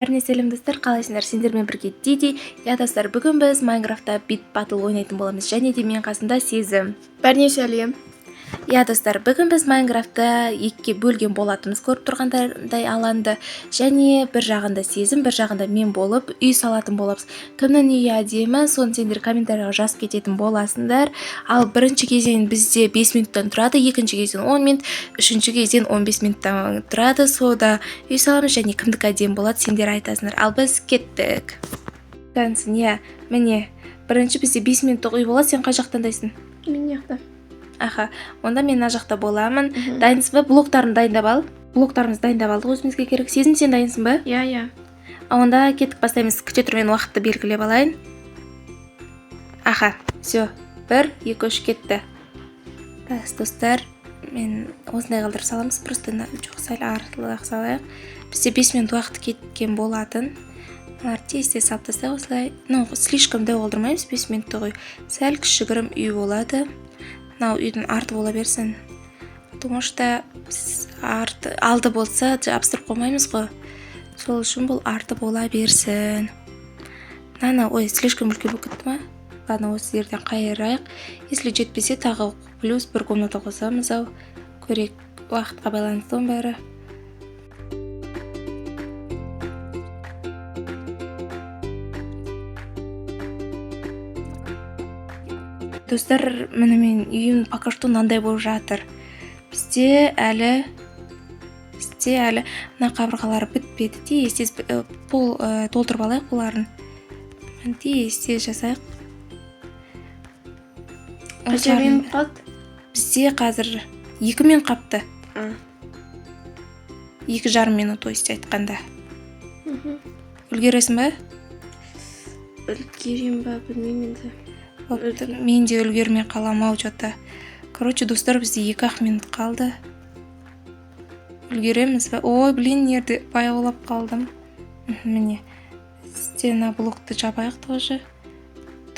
Бәріне сәлем достар, қалайсыңдар? Сендермен бірге Диди. Достар, бүгін біз Майнкрафтта бит батл ойнайтын боламыз, және де мен қасымда Сезім. Бәріне сәлем. Достар, бүгін біз Майнкрафтта екіге бөлген болатынбыз, көріп тұрғандай алаңды, және бір жағында Сезім, бір жағында мен болып үй салатын боламыз. Кімнің үйі әдемі, соны сендер комментарияға жазып кететін боласыңдар. Ал бірінші кезең бізде 5 минуттан тұрады, екінші кезең 10 минут, үшінші кезең 15 минуттан тұрады. Сода үй саламыз, және кімдікі әдемі болады, сендер айтасыңдар. Ал біз кеттік. Міне, бірінші бізде 5 минуттық үй болады, сен қай жақтандайсың? Мен жақта. Онда мен мына жақта боламын. Дайынсың ба? Блоктарын дайындап ал. Блоктарымызды дайындап алдық, өзімізге керек. Сезім, сен дайынсың ба? Иә. Онда кеттік, бастаймыз. Күте тұр, мен уақытты белгілеп алайын. Все. 1, 2, 3 кетті. Достар, мен осындай қалдырып саламыз. Просто жоқ, сәл артылырақ салайық. Бізде 5 минут уақыт кеткен болатын. Тез салып тастайық осылай. Слишком да олдырмаймыз, 5 минутты ғой. Сәл кішігірім үй болады. Мынау үйдің арты бола берсін. Потому что алды болса жабыстырып қоймаймыз ғой. Сол үшін бұл арты бола берсін. Слишком үлкен болып кетті ма? Ладно, осы жерден қайырайық. Если жетпесе, тағы плюс бір комната қосамыз. Көрек, уақытқа байланысты бәрі. Достар, міне мен үйім пока что мынандай болып жатыр. Бізде әлі мына қабырғалары бітпеді. Тез пол толтырып алайық бұларын. Тез жасайық. Қанша минут қалды? Бізде қазір 2 минут қапты. 2,5 минут айтқанда. Үлгересің ба? Үлгерем ба, білмеймін енді. Мен де үлгермей қаламау жота. Короче, достар, бізде 2 минут қалды. Үлгереміз ба? Нерде баяулап қалдым. Міне, стена блокты жабайық тоже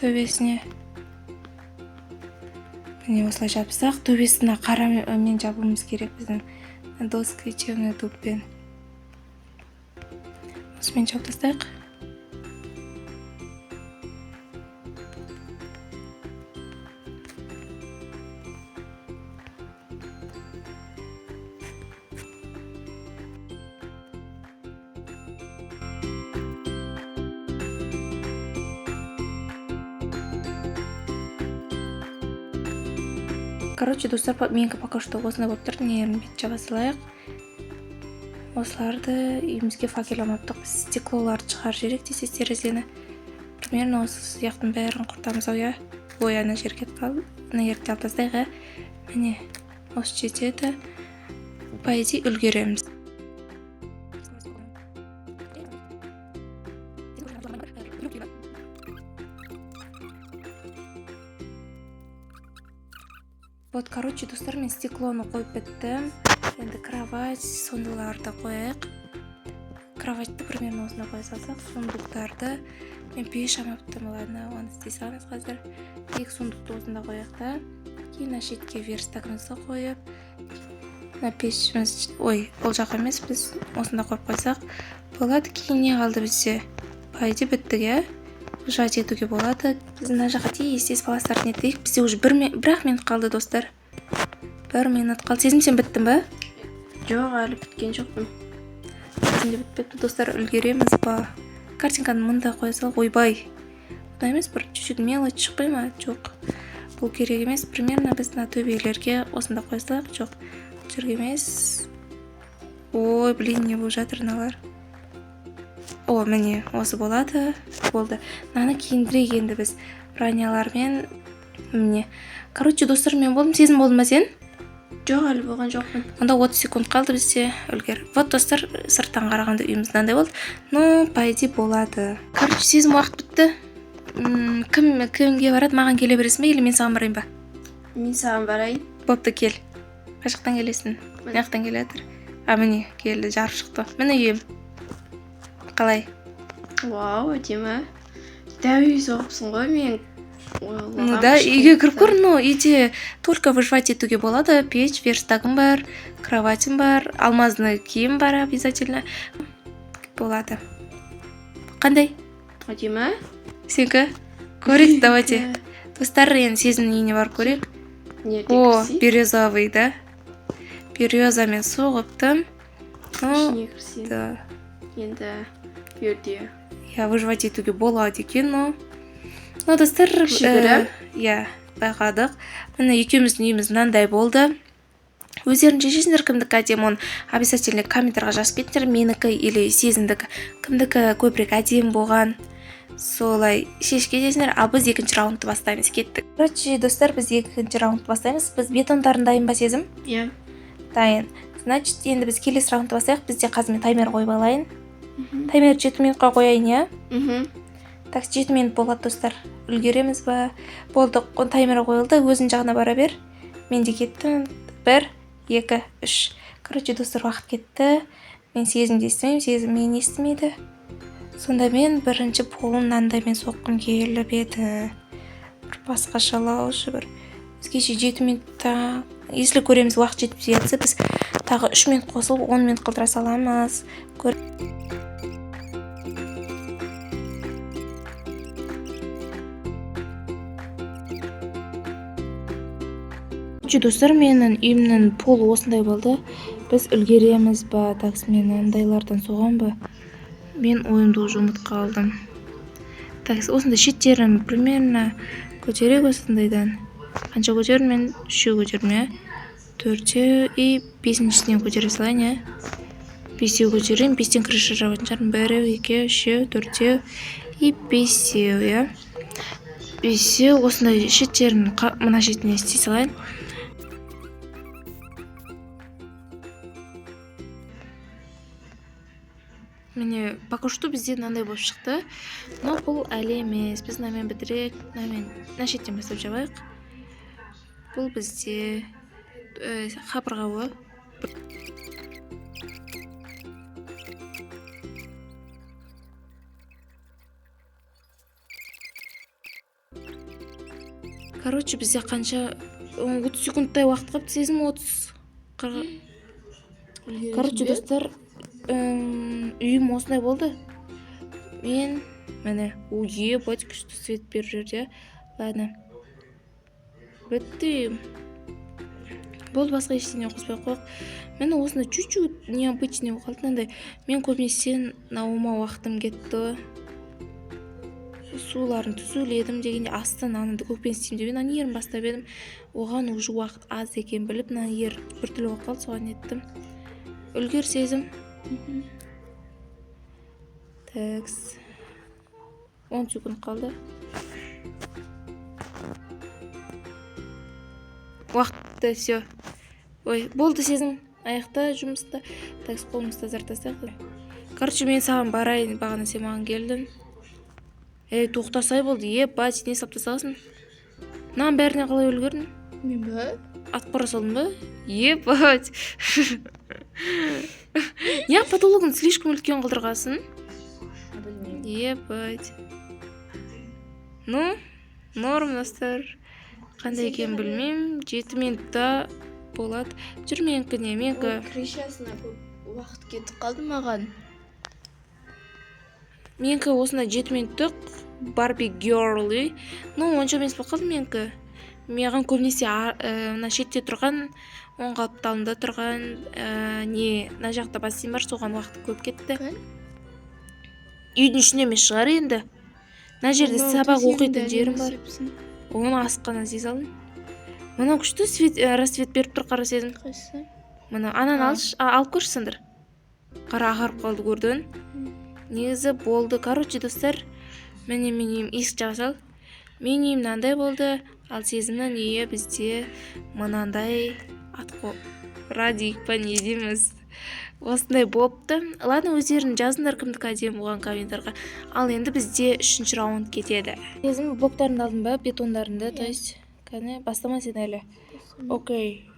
төбесіне. Міне, осылай жабысақ, төбесіне қарамен жабуымыз керек біздің доской темный дубпен. Осымен жауып тастайық. Короче, достар, менікі пока что осындай болып тұр. Нерін бет жаба салайық. Осыларды үйімізге факеламаптық. Стеклоларды шығар жерек десе терезені. Примерно осы сияқтың бәрін құртамыз. Ана жерге қалды. Ана жерді алып тастайық. Міне, осы жетеді. По идее, үлгереміз. Короче, достар, мен стеклоны қойып біттім. Енді кровать, сондыларды қойық. Кроватьты примерно осында қоя салсақ, сундықтарды мен пеш амаптым. Ладно, оны істей саламыз қазір. 2 сундықты осында қойық та. Кейін шетке верстагымызды қойып. Пешіміз, ол жақ емес, біз осында қойып қойсақ болады. Кейін не қалды бізде? Пайды біттіге. Жат етуге болады. Біз мына жаққа тез баластарын еттейік. Бізде уже 1 минут қалды, достар. 1 минут қалды. Сезім, сен біттің ба? Жоқ, әлі біткен жоқпын. Сенде бітпепті, достар, үлгереміз ба? Картинканы мұнда қоя салып, ойбай. Бұда емес, бір чуть-чуть мелочь шықпай ма? Жоқ. Бұл керек емес. Примерно біз мына төбелерге осында қоя салайық. Жоқ. Жерге емес. Не болып жатыр мыналар. Міне, осы болады. Болды. Мынаны киіндірейік енді біз бронялармен. Міне. Короче, достар, мен болдым. Сезім болдың ба сен? Жоқ, әлі болған жоқпын. Онда 30 секунд қалды бізде. Үлгер. Достар, сырттан қарағанда үйіміз мынандай болды. По идее болады. Короче, Сезім, уақыт бітті. Кімге барады? Маған келе бересің бе, или мен саған барайын ба? Мен саған барайын. Бопты, кел. Қай жақтан келесің? Мына жақтан келатыр. Міне, келді, жарып шықты. Міне үйім. Қалай? Вау, әдемі. Дәу үй соғыпсың ғой, мен үйге кіріп көр, үйде только выживать етуге болады. Печ, верстагым бар, кроватім бар, алмазный киім бар обязательно. Болады. Қандай? Әдемі? Сенікі? Көрейік, давайте. Достар, енді сезімнің үйіне барып көрейік. О, березовый, да? Березамен соғыптым. Ішіне кірсең. Да. Енді берде. Я выживать етуге болады екен, но достар, Кішігірі? я байқадық. Міне екеуміздің үйіміз мынандай болды. Өздерің шешесіңдер кімдікі әдемі, оны обязательно комментарға жазып кетіңдер. Менікі или сезімдікі кімдікі көбірек әдемі болған. Солай шешіп кетесіңдер, ал біз екінші раундты бастаймыз. Кеттік. Короче, достар, біз екінші раундты бастаймыз. Біз бетондарын дайын ба, сезім? Иә. Дайын. Значит, енді біз келесі раундты бастайық. Бізде қазір мен таймер қойып алайын. Таймер 7 минутқа қояйын, иә? Так, 7 минут болады, достар. Үлгереміз ба? Болды, таймер қойылды. Өзің жағына бара бер. Мен де кеттім. 1, 2, 3. Короче, достар, уақыт кетті. Мен сезімді естімеймін, сезім мені естімейді. Сонда мен бірінші полын мынандаймен соққым келіп еді. Бір басқашалау бір. Бізгеше 7 минутта, если көреміз уақыт жетпей жатса, біз тағы 3 минут қосылып 10 минут қылдыра саламыз. Достар, менің үйімнің полы осындай болды. Біз үлгереміз ба? Такс, мен андайлардан соған ба? Мен ойымды уже ұмытып қалдым. Такс, осындай шеттерін примерно көтерек осындайдан. Қанша көтерін? Мен 3 көтерім, 4 и 5-шісінен көтере салайын, иә? 5 көтерейін, 5-тен крыша жабатын шығармын. 1, 2, 3, 4 и 5, иә? 5 осындай шеттерін мына шетіне істей салайын. Міне, пока что бізде мынандай болып шықты. Но бұл әлі емес. Біз мынамен бітірек, мына шеттен бастап жабайық. Бұл бізде қабырғауы. Короче, бізде қанша 30 секундтай уақыт қалыпты, сезім 30. Короче, достар, үйім осындай болды. Мен міне ебать күшті свет беріп жүрді. Ладно, бітті. Болды, басқа ештеңе қоспай қойық. Мені осындай чуть-чуть необычный қалды. Мен көбінесе науыма уақытым кетті. Суларын түзуледім дегенде астын анынды көкпен істеймін деп ерін бастап едім. Оған уже уақыт аз екен біліп, ер біртүрлі болып қалды, соған еттім. Үлгер, сезім. Такс. 10 секунд қалды. Уақытты, все. Ой, болды, сезім. Аяқта, жұмыста. Такс, қолымызды тазартасақ. Короче, мен саған барайын, бағана сен маған келдің. Тоқтасай болды. Ебать, не сап тастағасың? Мынаның бәріне қалай үлгердің? Мен ба? Атып қара салдың ба? Ебать. Я потологын слишком үлкен қылдырғасын. Білмеймін. Ебать. Ну, норм, достар. Қандай екен білмеймін. 7 минутта болады. Жүр менікі не, менікі. Кришасына көп уақыт кетіп қалды маған. Менікі осында 7 минуттық Барби Герлі. Ну, онша емес болып қалды менікі. Маған көбінесе мына шетте тұрған, оң қалыпталында тұрған, мына жақта бассейн бар, соған уақыт көп кетті. Үйдің ішінде емес шығар енді. Мына жерде сабақ оқитын жерім бар. Оны асыққаннан сез алдым. Мына күшті рассвет беріп тұр, қара сезім. Қайсы? Мына ананы алып көршісіңдір. Қара ағарып қалды, көрдің. Негізі болды. Короче, достар, мен үйім есік жаға сал. Мен үйім мынандай болды. Ал сезімнің үйі бізде мынандай атқо радик па не дейміз. Осындай болыпты. Ладно, өздерің жазыңдар кімдікі әдемі болған комменттарға. Ал енді бізде 3-ші раунд кетеді. Сезім блоктарыңды алдың ба, бетондарыңды, то есть кәне бастама сен әлі. Окей.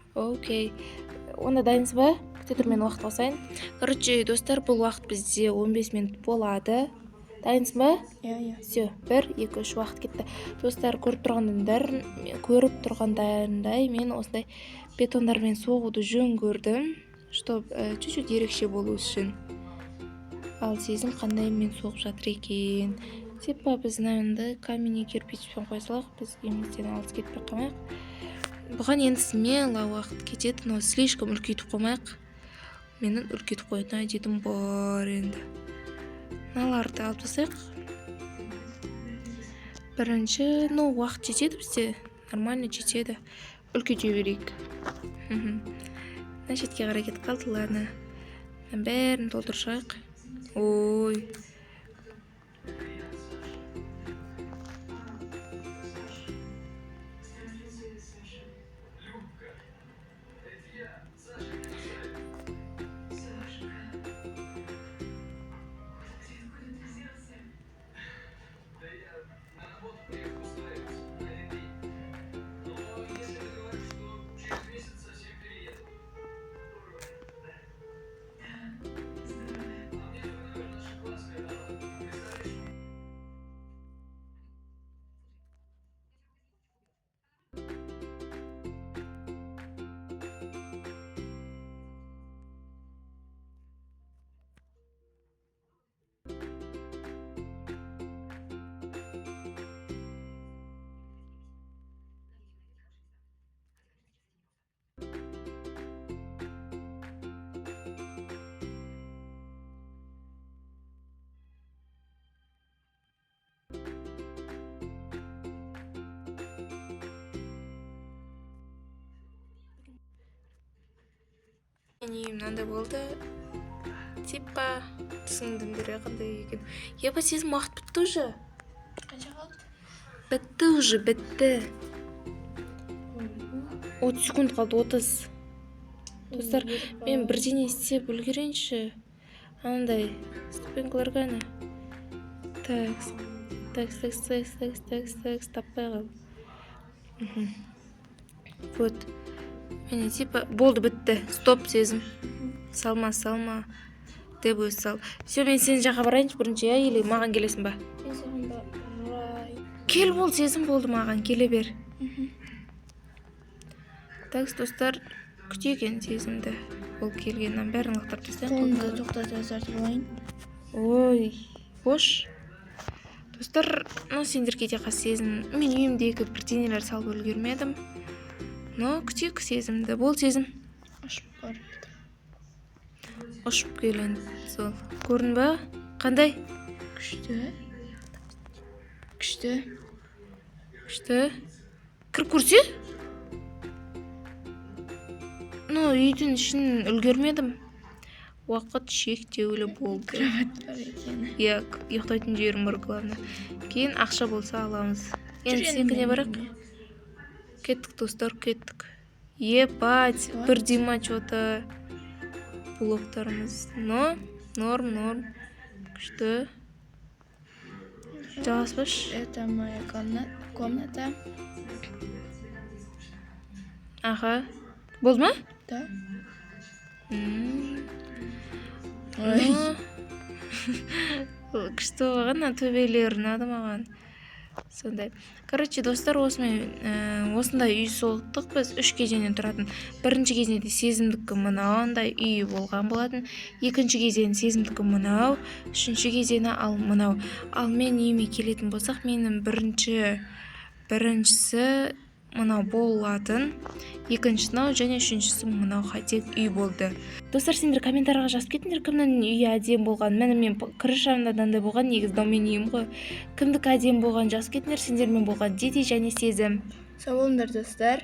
Онда дайынсыз ба? Күте тұр, мен уақыт қосайын. Короче, достар, бұл уақыт бізде 15 минут болады. Дайынсыз ба? Иә. Все, 1, 2, 3 уақыт кетті. Достар, көріп тұрғандарындай мен осындай бетондармен соғуды жөн көрдім, чтобы чуть-чуть ерекше болу үшін. ал сезім қандай мен соғып жатыр екен. Типа біз мынандай камень кирпичпен қоя салайық, біз үйімізден алыс кетпей қалмайық. Бұған енді смело уақыт кетеді, но слишком үлкейтіп қоймайық. Менің үлкейтіп қоятын әдетім бар енді. Мыналарды алып тастайық. Бірінші, уақыт жетеді бізде, нормально жетеді. Үлкейте берейік. Мына шетке қарай кетіп қалды, ладно. Бәрін толтыршайық. Ой. Мынандай болды. Типа түсіндім бере қандай екен. Еба сезім уақыт бітті уже. Қанша қалды? Бітті уже, бітті. 30 секунд қалды, 30. Достар, мен бірден істеп үлгерейінші. Андай, ступенькалар ғана. Так, таппай қал. Вот. Мені типа болды, бітті. Стоп сезім. Салма. Деп өз сал. Все, мен сен жаққа барайыншы бірінші, я, или маған келесің ба? Мен саған барай. Кел бол, сезім болды маған, келе бер. Так, достар, күтеген сезімді. Ол келгеннен бәрін лақтырып тастайын. Қолымды тоқтата сартып алайын. Ой, бош. Достар, сендер кете қас сезім. Мен үйімдегі бірдеңелер салып үлгермедім. Но күтейік сезімді. Бол сезім. Ашып бар. Ұшып келен сол. Көрін ба? Қандай? Күшті. Кіріп көрсе? Үйдің ішін үлгермедім. Уақыт шектеулі болды. Кровать бар екен. Ұйықтайтын жерім бар, главное. Кейін ақша болса аламыз. Енді сенкіне барақ? Кеттік, достар, кеттік. Ебать, бірдема что-то блоктарымыз. Норм. Күшті. Жаласпаш. Это моя комната. Аха. Болды ма? Да. Күшті болған, төбелері ұнады маған. Сондай. Короче, достар, осындай үй солдық біз 3 кезеңнен тұратын. Бірінші кезеңде сезімдікі мынауындай үй болған болатын. Екінші кезең сезімдікі мынау. Үшінші кезеңі ал мынау. Ал мен үйіме келетін болсақ, менің біріншісі мынау болатын. Екінші мынау және үшіншісі мынау хай-тек үй болды. Достар, сендер комментарға жазып кетіңдер, кімнің үйі әдем болған. Мен крышамда дандай болған, негізі мен үйім ғой. Кімдікі әдем болған жазып кетіңдер, сендермен болған Дети және сезім. Сау болыңдар, достар.